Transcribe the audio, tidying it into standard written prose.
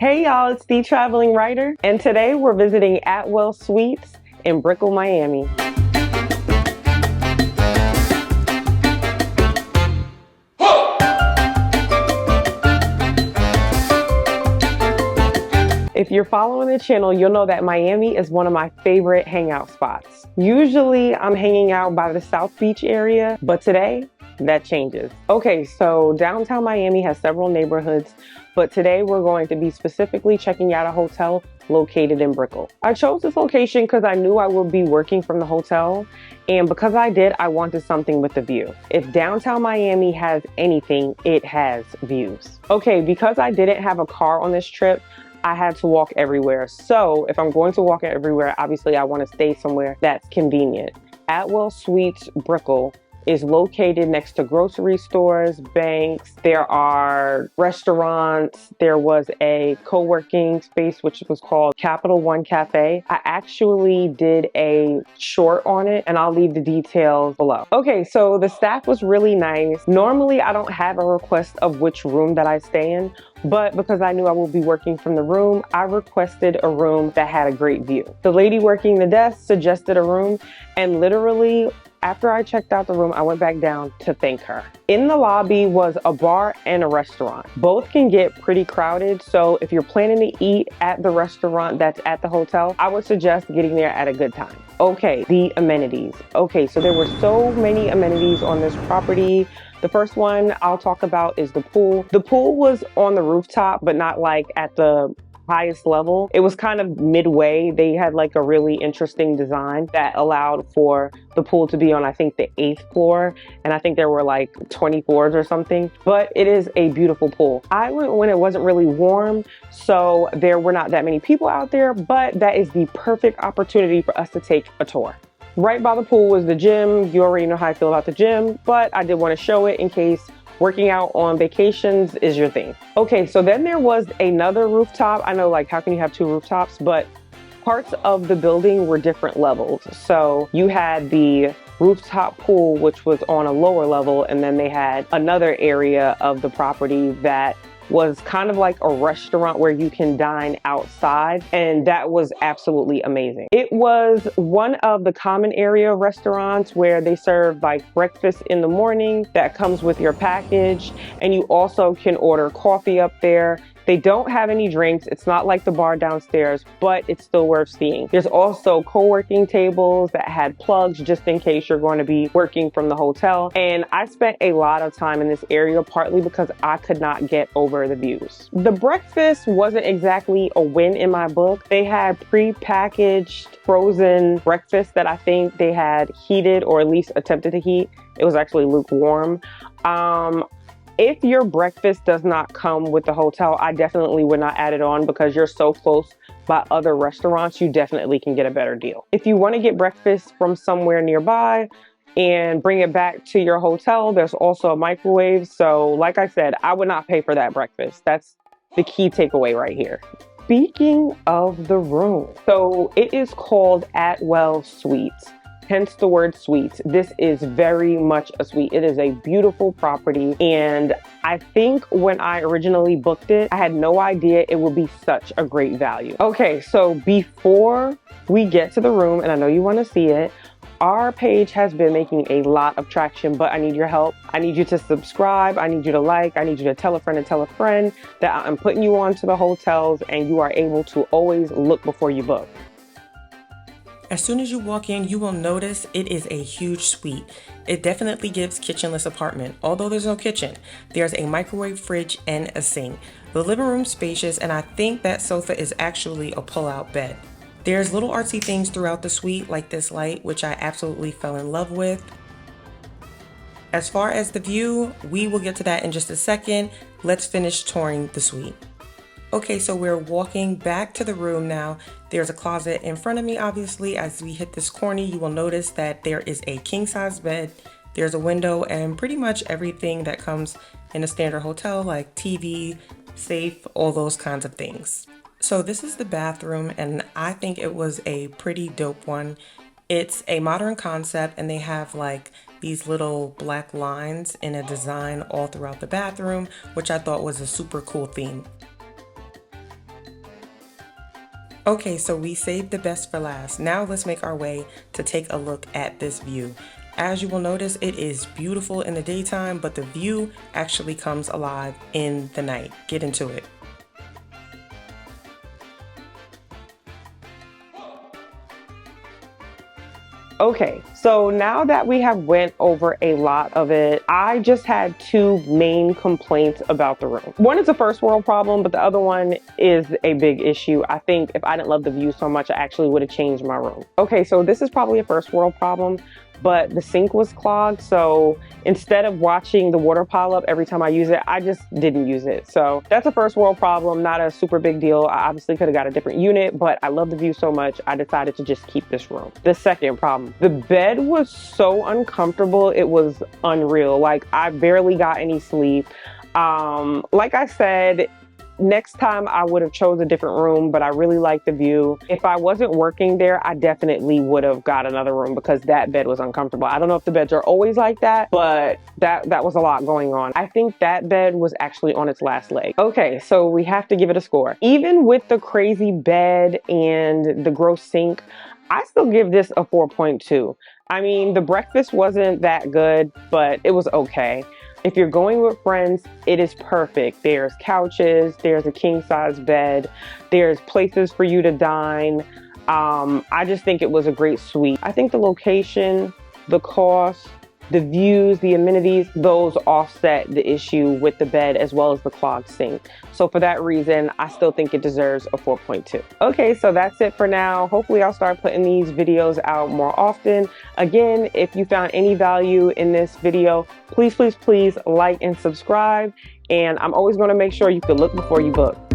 Hey y'all, it's the Traveling Writer, and today we're visiting Atwell Suites in Brickell, Miami. If you're following the channel, you'll know that Miami is one of my favorite hangout spots. Usually I'm hanging out by the South Beach area, but today that changes. Okay, so downtown Miami has several neighborhoods, but today we're going to be specifically checking out a hotel located in Brickell. I chose this location because I knew I would be working from the hotel, and because I did, I wanted something with a view. If downtown Miami has anything, it has views. Okay, because I didn't have a car on this trip, I had to walk everywhere. So if I'm going to walk everywhere, obviously I want to stay somewhere that's convenient. Atwell Suites Brickell is located next to grocery stores, banks, there are restaurants, there was a co-working space which was called Capital One Cafe. I actually did a short on it and I'll leave the details below. Okay, so the staff was really nice. Normally I don't have a request of which room that I stay in, but because I knew I would be working from the room, I requested a room that had a great view. The lady working the desk suggested a room, and literally after I checked out the room, I went back down to thank her. In the lobby was a bar and a restaurant. Both can get pretty crowded, so if you're planning to eat at the restaurant that's at the hotel, I would suggest getting there at a good time. Okay, the amenities. Okay, so there were so many amenities on this property. The first one I'll talk about is the pool. The pool was on the rooftop, but not like at the highest level. It was kind of midway. They had like a really interesting design that allowed for the pool to be on, I think, the 8th floor. And I think there were like 20 floors or something, but it is a beautiful pool. I went when it wasn't really warm, so there were not that many people out there, but that is the perfect opportunity for us to take a tour. Right by the pool was the gym. You already know how I feel about the gym, but I did want to show it in case working out on vacations is your thing. Okay, so then there was another rooftop. I know, like, how can you have two rooftops? But parts of the building were different levels. So you had the rooftop pool, which was on a lower level, and then they had another area of the property that was kind of like a restaurant where you can dine outside, and that was absolutely amazing. It was one of the common area restaurants where they serve like breakfast in the morning that comes with your package, and you also can order coffee up there. They don't have any drinks. It's not like the bar downstairs, but it's still worth seeing. There's also co-working tables that had plugs just in case you're going to be working from the hotel. And I spent a lot of time in this area, partly because I could not get over the views. The breakfast wasn't exactly a win in my book. They had pre-packaged frozen breakfast that I think they had heated, or at least attempted to heat. It was actually lukewarm. If your breakfast does not come with the hotel, I definitely would not add it on because you're so close by other restaurants, you definitely can get a better deal. If you want to get breakfast from somewhere nearby and bring it back to your hotel, there's also a microwave. So like I said, I would not pay for that breakfast. That's the key takeaway right here. Speaking of the room, so it is called Atwell Suites. Hence the word suites. This is very much a suite. It is a beautiful property, and I think when I originally booked it, I had no idea it would be such a great value. Okay, so before we get to the room, and I know you want to see it, our page has been making a lot of traction, but I need your help. I need you to subscribe. I need you to like. I need you to tell a friend and tell a friend that I'm putting you on to the hotels, and you are able to always look before you book. As soon as you walk in, you will notice it is a huge suite. It definitely gives kitchenless apartment, although there's no kitchen. There's a microwave, fridge, and a sink. The living room is spacious, and I think that sofa is actually a pull-out bed. There's little artsy things throughout the suite, like this light, which I absolutely fell in love with. As far as the view, we will get to that in just a second. Let's finish touring the suite. Okay, so we're walking back to the room now. There's a closet in front of me, obviously. As we hit this corner, you will notice that there is a king-size bed. There's a window and pretty much everything that comes in a standard hotel, like TV, safe, all those kinds of things. So this is the bathroom, and I think it was a pretty dope one. It's a modern concept, and they have like these little black lines in a design all throughout the bathroom, which I thought was a super cool theme. Okay, so we saved the best for last. Now let's make our way to take a look at this view. As you will notice, it is beautiful in the daytime, but the view actually comes alive in the night. Get into it. Okay, so now that we have went over a lot of it, I just had two main complaints about the room. One is a first world problem, but the other one is a big issue. I think if I didn't love the view so much, I actually would have changed my room. Okay, so this is probably a first world problem, but the sink was clogged. So instead of watching the water pile up every time I use it, I just didn't use it. So that's a first world problem, not a super big deal. I obviously could have got a different unit, but I love the view so much, I decided to just keep this room. The second problem, the bed was so uncomfortable. It was unreal. Like, I barely got any sleep. Like I said, next time I would have chose a different room, but I really like the view. If I wasn't working there, I definitely would have got another room because that bed was uncomfortable. I don't know if the beds are always like that, but that was a lot going on. I think that bed was actually on its last leg. Okay, so we have to give it a score. Even with the crazy bed and the gross sink, I still give this a 4.2. I mean, the breakfast wasn't that good, but it was okay. If you're going with friends, it is perfect. There's couches, there's a king size bed, there's places for you to dine. I just think it was a great suite. I think the location, the cost, the views, the amenities, those offset the issue with the bed as well as the clogged sink. So for that reason, I still think it deserves a 4.2. Okay, so that's it for now. Hopefully I'll start putting these videos out more often. Again, if you found any value in this video, please like and subscribe. And I'm always going to make sure you can look before you book.